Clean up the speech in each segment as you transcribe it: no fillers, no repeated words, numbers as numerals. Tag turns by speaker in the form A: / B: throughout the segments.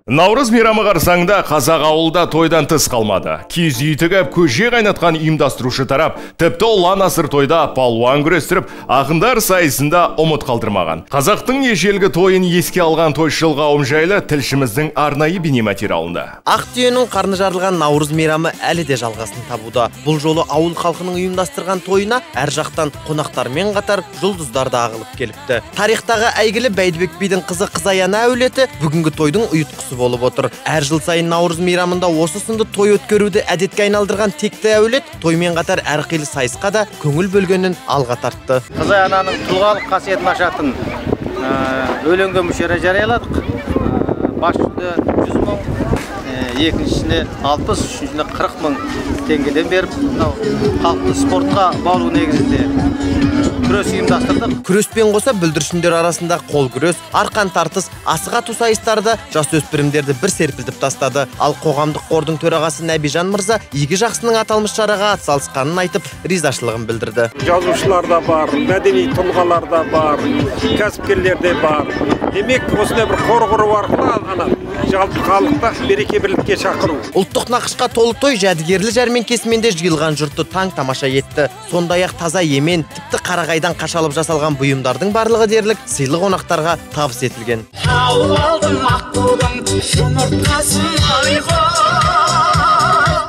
A: Наурыз мейрамы қарсаңында қазақ ауылда тойдан тыс қалмады. Киіз үй тігіп, көже қайнатқан ұйымдастырушы тарап, тіпті ұлан асыр тойда палуан күрестіріп, ақындар сайысында ұмыт қалдырмаған. Қазақтың ежелгі тойын еске алған тойшыл қауым жайлы тілшіміздің арнайы бейнематериалында.
B: Ақ түйенің қарны жарылған наурыз мейрамы әлі де жалғасын табуда. Бұл жолы ауыл халқының ұйымдастырған тойына әр жақтан қонақтармен қатар жұлдыздар да ағылып келіпті. Тарихтағы әйгілі Бәйдібек бидің қызы Қызаяна әулеті бүгінгі тойдың ұйытқысы болып отыр. Әр жыл сайын наурыз мейрамында осы сынды той өткеруді әдетке айналдырған текті әулет тоймен қатар әрқилы сайысқа да көңіл бөлгенін алға тартты.
C: Қызаянаның тұлғалық қасиетін ашатын өлеңге мүшәйра жарияладық. Бас жүлде 100 мың, екіншісіне 60, үшіншісіне 40 мың теңгеден беріп, халықты спортқа баулу негізінде күрес ұйымдастырдық.
B: Күреспен қоса бүлдіршіндер арасында қол күрес, арқан тартыс, асық ату сайыстарда жасөспірімдерді бір серпілтіп тастады. Ал қоғамдық қордың төрағасы Нәбижан мырза игі жақсының аталмыш шараға атсалысқанын айтып, ризашылығын білдірді.
D: Жазушылар да бар, мәдени тұлғалар да бар, кәсіпкерлер де бар. Демек, осындай бір қор құру арқылы жалпы халықта береке бірлікке шақыру.
B: Ұлттық нақышқа толы той жәдігерлі жәрмеңкесімен де жиылған жұртты таң тамаша етті. Сондай-ақ таза емен, тіпті қарағайдан қашалып жасалған бұйымдардың барлығы дерлік сыйлы қонақтарға табыс етілген.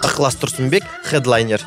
B: Ықылас Тұрсынбек, хедлайнер.